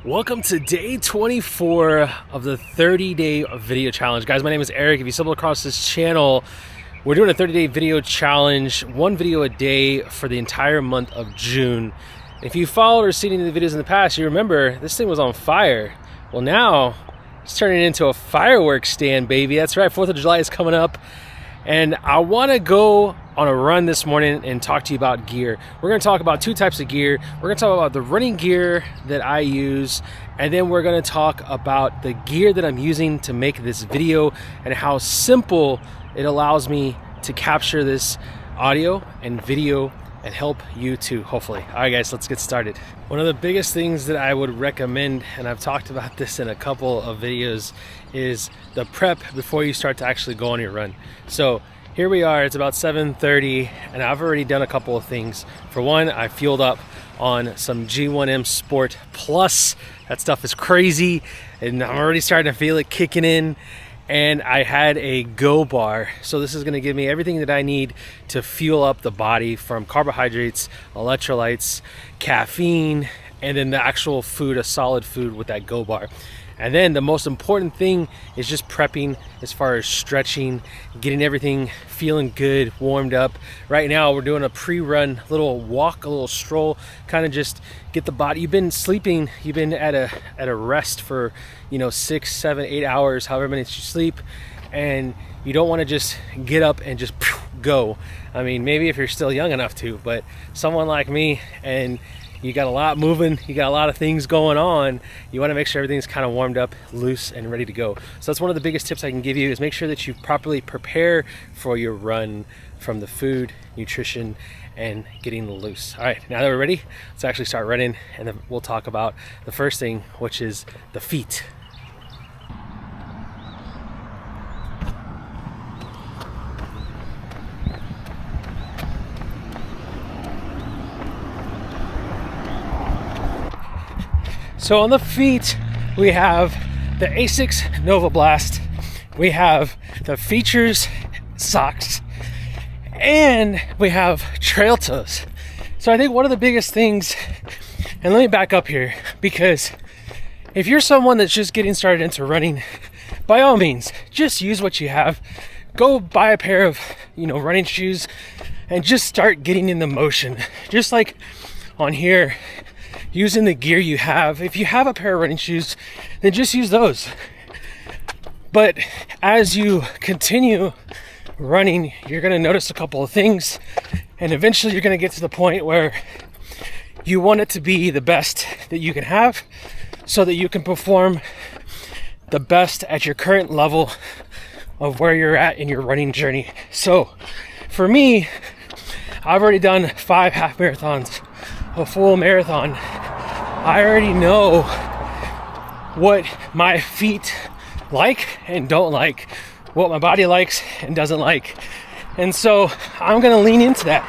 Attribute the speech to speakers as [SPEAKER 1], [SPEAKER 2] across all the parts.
[SPEAKER 1] Welcome to day 24 of the 30-day video challenge. Guys, my name is Eric. If you stumble across this channel, we're doing a 30-day video challenge, one video a day for the entire month of June. If you followed or seen any of the videos in the past, you remember this thing was on fire. Well, now it's turning into a fireworks stand, baby. That's right, 4th of July is coming up. And I want to go on a run this morning and talk to you about gear. We're going to talk about two types of gear. We're going to talk about the running gear that I use, and then we're going to talk about the gear that I'm using to make this video and how simple it allows me to capture this audio and video and help you too, hopefully. All right, guys, let's get started. One of the biggest things that I would recommend, and I've talked about this in a couple of videos, is the prep before you start to actually go on your run. So here we are, it's about 7:30, and I've already done a couple of things. For one, I fueled up on some G1M Sport Plus. That stuff is crazy, and I'm already starting to feel it kicking in. And I had a Go bar. So this is gonna give me everything that I need to fuel up the body, from carbohydrates, electrolytes, caffeine, and then the actual food, a solid food with that Go bar. And then the most important thing is just prepping as far as stretching, getting everything feeling good, warmed up. Right now we're doing a pre-run, little walk, a little stroll, kind of just get the body. You've been sleeping, you've been at a rest for 6, 7, 8 hours, however many you sleep, and you don't want to just get up and just go. I mean, maybe if you're still young enough to, but someone like me, and you got a lot moving, you got a lot of things going on, you want to make sure everything's kind of warmed up, loose, and ready to go. So that's one of the biggest tips I can give you, is make sure that you properly prepare for your run, from the food, nutrition, and getting loose. All right, now that we're ready, let's actually start running, and then we'll talk about the first thing, which is the feet. So on the feet, we have the Asics Nova Blast, we have the Features socks, and we have trail toes. So I think one of the biggest things, and let me back up here, because if you're someone that's just getting started into running, by all means, just use what you have. Go buy a pair of, running shoes and just start getting in the motion. Just like on here, using the gear you have. If you have a pair of running shoes, then just use those. But as you continue running, you're going to notice a couple of things, and eventually you're going to get to the point where you want it to be the best that you can have, so that you can perform the best at your current level of where you're at in your running journey. So for me, I've already done 5 half marathons, a full marathon. I already know what my feet like and don't like, what my body likes and doesn't like. And so I'm gonna lean into that.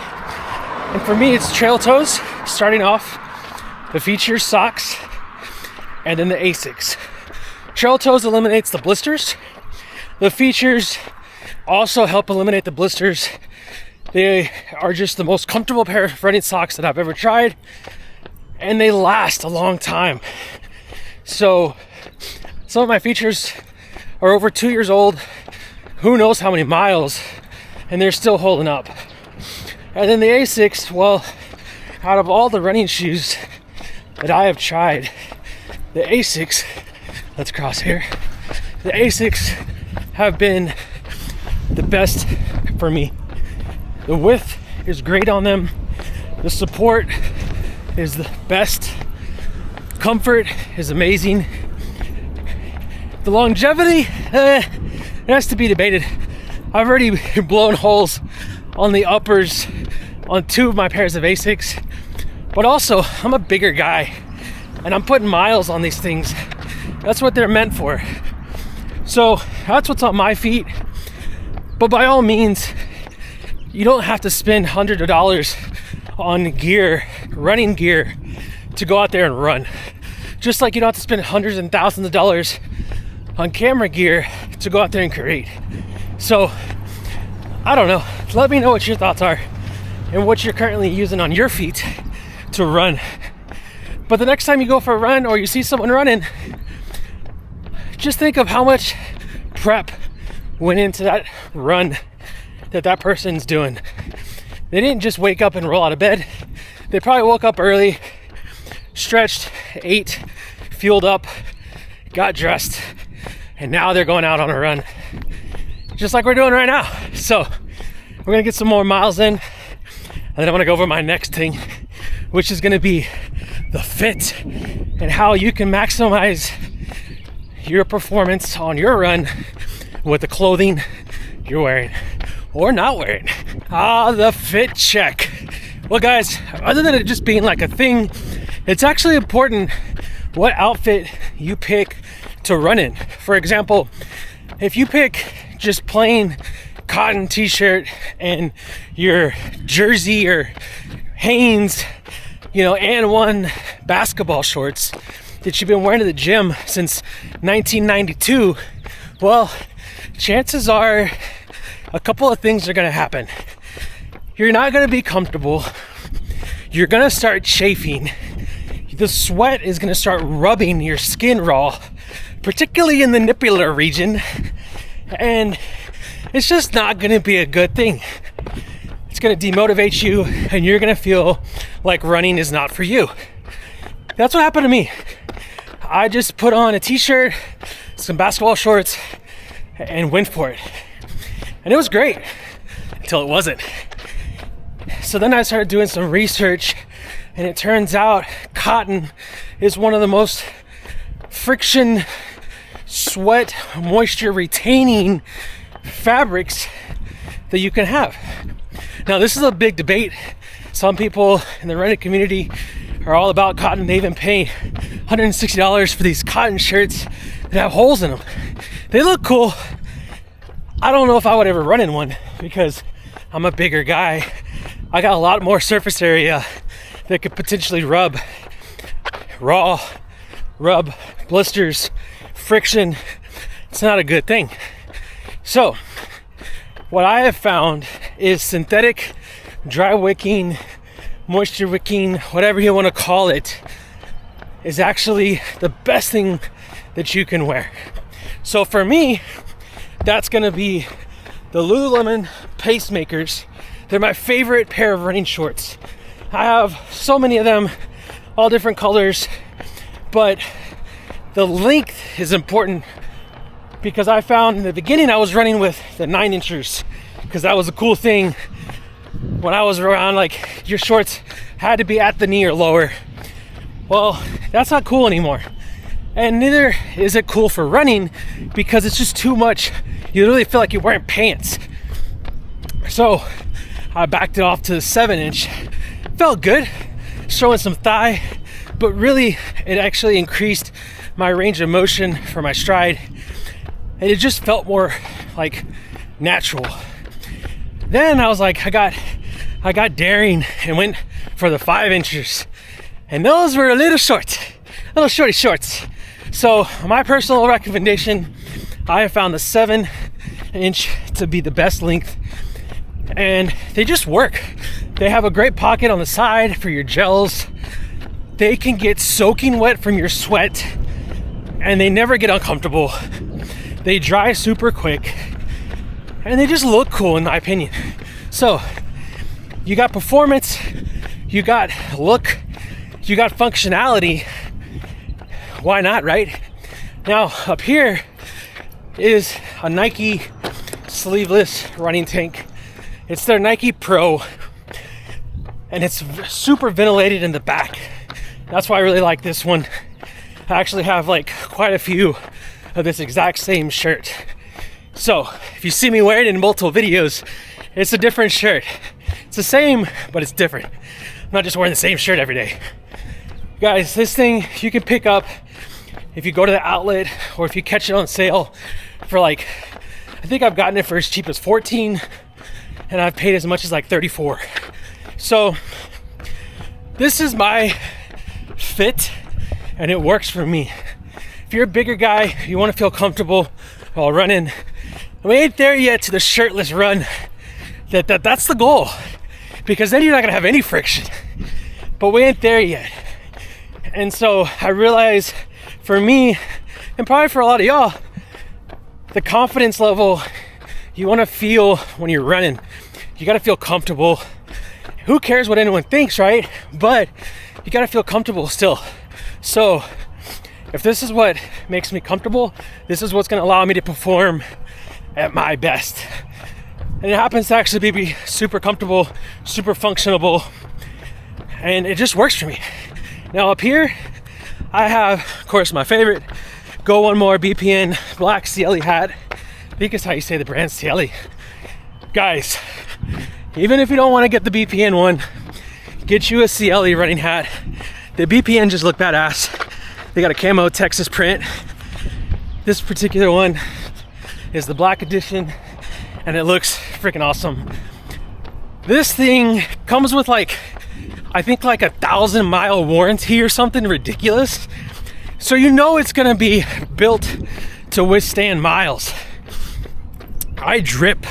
[SPEAKER 1] And for me, it's trail toes, starting off, the Features socks, and then the Asics. Trail toes eliminates the blisters. The Features also help eliminate the blisters. They are just the most comfortable pair of running socks that I've ever tried, and they last a long time. So some of my Features are over 2 years old, who knows how many miles, and they're still holding up. And then the Asics, well, out of all the running shoes that I have tried, the Asics, let's cross here, the Asics have been the best for me. The width is great on them. The support is the best. Comfort is amazing. The longevity, it has to be debated. I've already blown holes on the uppers on 2 of my pairs of Asics, but also I'm a bigger guy, and I'm putting miles on these things. That's what they're meant for. So that's what's on my feet. But by all means, you don't have to spend hundreds of dollars on gear, running gear, to go out there and run. Just like you don't have to spend hundreds and thousands of dollars on camera gear to go out there and create. So, I don't know. Let me know what your thoughts are and what you're currently using on your feet to run. But the next time you go for a run or you see someone running, just think of how much prep went into that run that person's doing. They didn't just wake up and roll out of bed. They probably woke up early, stretched, ate, fueled up, got dressed, and now they're going out on a run, just like we're doing right now. So we're gonna get some more miles in, and then I'm gonna go over my next thing, which is gonna be the fit and how you can maximize your performance on your run with the clothing you're wearing or not wearing. The fit check. Well guys, other than it just being like a thing, it's actually important what outfit you pick to run in. For example, if you pick just plain cotton t-shirt and your jersey or Hanes, and one basketball shorts that you've been wearing to the gym since 1992, well, chances are a couple of things are gonna happen. You're not gonna be comfortable. You're gonna start chafing. The sweat is gonna start rubbing your skin raw, particularly in the nipple region, and it's just not gonna be a good thing. It's gonna demotivate you, and you're gonna feel like running is not for you. That's what happened to me. I just put on a t-shirt, some basketball shorts, and went for it. And it was great until it wasn't. So then I started doing some research, and it turns out cotton is one of the most friction, sweat, moisture retaining fabrics that you can have. Now, this is a big debate. Some people in the running community are all about cotton. They even pay $160 for these cotton shirts that have holes in them. They look cool. I don't know if I would ever run in one because I'm a bigger guy. I got a lot more surface area that could potentially rub blisters, friction. It's not a good thing. So what I have found is synthetic, dry wicking, moisture wicking, whatever you want to call it, is actually the best thing that you can wear. So for me, that's going to be the Lululemon Pacemakers. They're my favorite pair of running shorts. I have so many of them, all different colors, but the length is important because I found in the beginning I was running with the 9-inchers because that was a cool thing when I was around. Like, your shorts had to be at the knee or lower. Well, that's not cool anymore, and neither is it cool for running because it's just too much. You literally feel like you're wearing pants. So I backed it off to the 7-inch. Felt good, showing some thigh, but really it actually increased my range of motion for my stride, and it just felt more like natural. Then I was like, I got daring and went for the 5-inchers, and those were a little shorty shorts. So my personal recommendation, I have found the 7-inch to be the best length, and they just work. They have a great pocket on the side for your gels. They can get soaking wet from your sweat, and they never get uncomfortable. They dry super quick, and they just look cool in my opinion. So you got performance, you got look, you got functionality. Why not, right? Now up here is a Nike sleeveless running tank. It's their Nike Pro, and it's super ventilated in the back. That's why I really like this one. I actually have like quite a few of this exact same shirt. So if you see me wearing it in multiple videos, it's a different shirt. It's the same, but it's different. I'm not just wearing the same shirt every day. Guys, this thing you can pick up if you go to the outlet or if you catch it on sale for like, I think I've gotten it for as cheap as 14, and I've paid as much as like 34. So this is my fit, and it works for me. If you're a bigger guy, you want to feel comfortable while running, we ain't there yet to the shirtless run. That's the goal, because then you're not gonna have any friction. But we ain't there yet. And so I realize for me, and probably for a lot of y'all, the confidence level you want to feel when you're running, you got to feel comfortable. Who cares what anyone thinks, right? But you got to feel comfortable still. So if this is what makes me comfortable, this is what's going to allow me to perform at my best. And it happens to actually be super comfortable, super functionable, and it just works for me. Now up here, I have, of course, my favorite Go One More BPN black CLE hat. I think it's how you say the brand, CLE. Guys, even if you don't want to get the BPN one, get you a CLE running hat. The BPN just look badass. They got a camo Texas print. This particular one is the black edition, and it looks freaking awesome. This thing comes with like, I think like 1,000-mile warranty or something ridiculous. So you know it's gonna be built to withstand miles. I drip.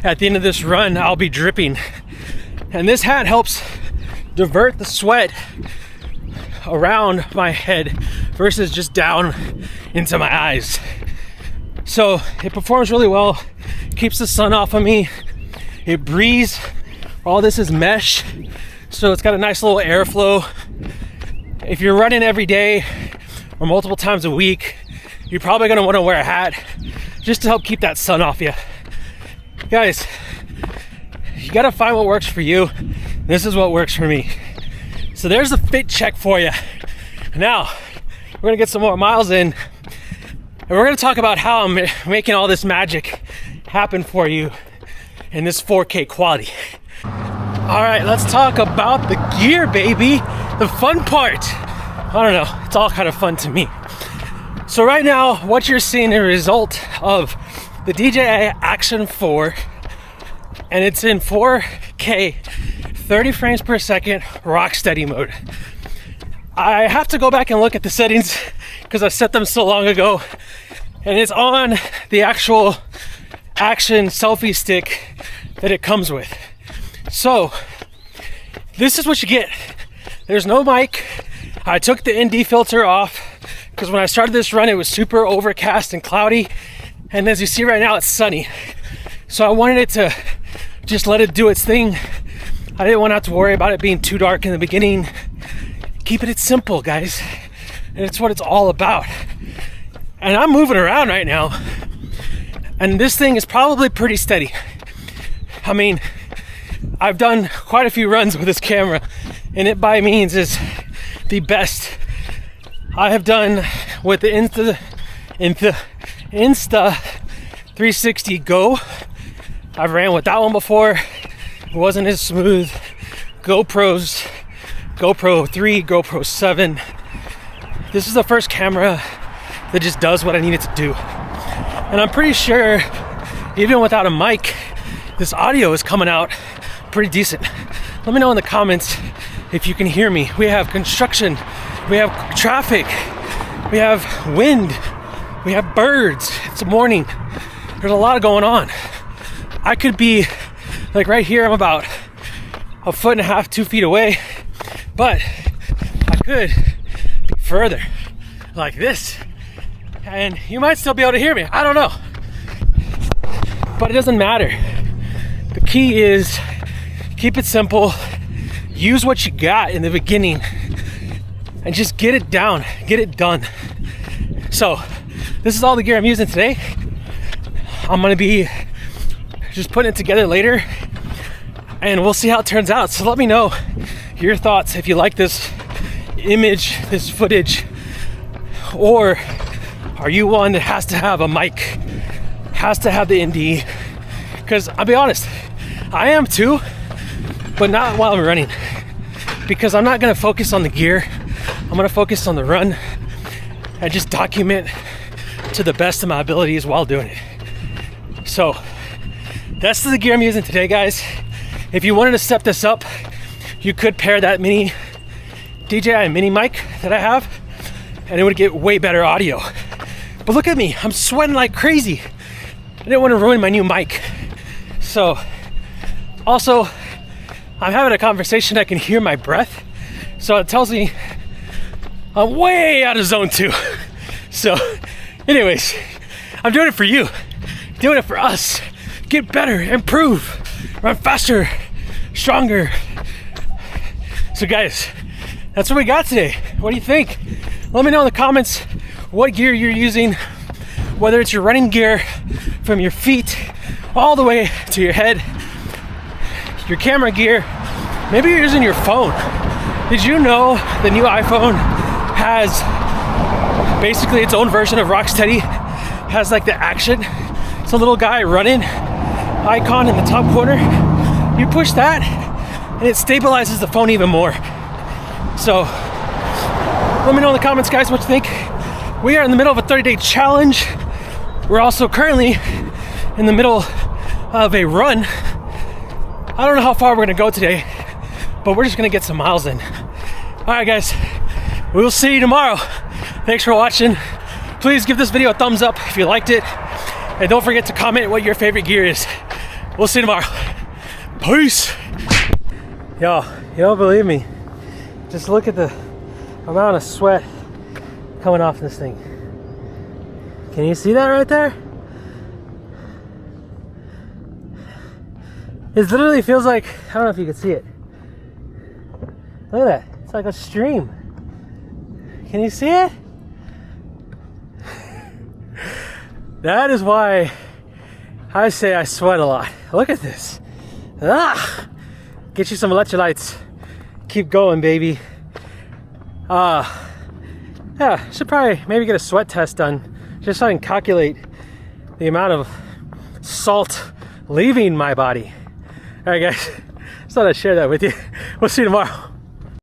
[SPEAKER 1] At the end of this run, I'll be dripping. And this hat helps divert the sweat around my head versus just down into my eyes. So it performs really well, keeps the sun off of me. It breathes. All this is mesh, so it's got a nice little airflow. If you're running every day or multiple times a week, you're probably gonna wanna wear a hat just to help keep that sun off you. Guys, you gotta find what works for you. This is what works for me. So there's the fit check for you. Now, we're gonna get some more miles in, and we're gonna talk about how I'm making all this magic happen for you in this 4K quality. All right, let's talk about the gear, baby. The fun part. I don't know, it's all kind of fun to me. So right now, what you're seeing is a result of the DJI Action 4, and it's in 4K, 30 frames per second, rock steady mode. I have to go back and look at the settings because I set them so long ago, and it's on the actual Action selfie stick that it comes with. So this is what you get. There's no mic. I took the ND filter off because when I started this run, it was super overcast and cloudy. And as you see right now, it's sunny. So I wanted it to just let it do its thing. I didn't want to have to worry about it being too dark in the beginning. Keeping it simple, guys. And it's what it's all about. And I'm moving around right now, and this thing is probably pretty steady. I mean, I've done quite a few runs with this camera, and it by means is the best I have done with the Insta 360 Go. I've ran with that one before. It wasn't as smooth. GoPro 3, GoPro 7. This is the first camera that just does what I need it to do. And I'm pretty sure, even without a mic, this audio is coming out pretty decent. Let me know in the comments if you can hear me. We have construction, we have traffic, we have wind, we have birds. It's morning. There's a lot going on. I could be like right here, I'm about 1.5 feet, 2 feet away, but I could be further like this, and you might still be able to hear me. I don't know, but it doesn't matter. The key is keep it simple, use what you got in the beginning, and just get it down, get it done. So this is all the gear I'm using today. I'm gonna be just putting it together later, and we'll see how it turns out. So let me know your thoughts if you like this image, this footage, or are you one that has to have a mic, has to have the ND? Because I'll be honest, I am too, but not while I'm running, because I'm not gonna focus on the gear. I'm gonna focus on the run and just document to the best of my abilities while doing it. So that's the gear I'm using today, guys. If you wanted to step this up, you could pair that mini DJI mini mic that I have, and it would get way better audio. But look at me, I'm sweating like crazy. I didn't want to ruin my new mic. So also, I'm having a conversation, I can hear my breath. So it tells me I'm way out of zone 2. So anyways, I'm doing it for you, doing it for us. Get better, improve, run faster, stronger. So guys, that's what we got today. What do you think? Let me know in the comments what gear you're using, whether it's your running gear from your feet all the way to your head, your camera gear, maybe you're using your phone. Did you know the new iPhone has basically its own version of Rocksteady? Has like the Action. It's a little guy running icon in the top corner. You push that and it stabilizes the phone even more. So let me know in the comments, guys, what you think. We are in the middle of a 30-day challenge. We're also currently in the middle of a run. I don't know how far we're gonna go today, but we're just gonna get some miles in. All right, guys, we'll see you tomorrow. Thanks for watching. Please give this video a thumbs up if you liked it. And don't forget to comment what your favorite gear is. We'll see you tomorrow. Peace. Yo, you don't believe me. Just look at the amount of sweat coming off this thing. Can you see that right there? It literally feels like, I don't know if you can see it. Look at that, it's like a stream. Can you see it? That is why I say I sweat a lot. Look at this. Ah! Get you some electrolytes. Keep going, baby. Yeah, should probably maybe get a sweat test done just so I can calculate the amount of salt leaving my body. All right, guys, just thought I'd share that with you. We'll see you tomorrow.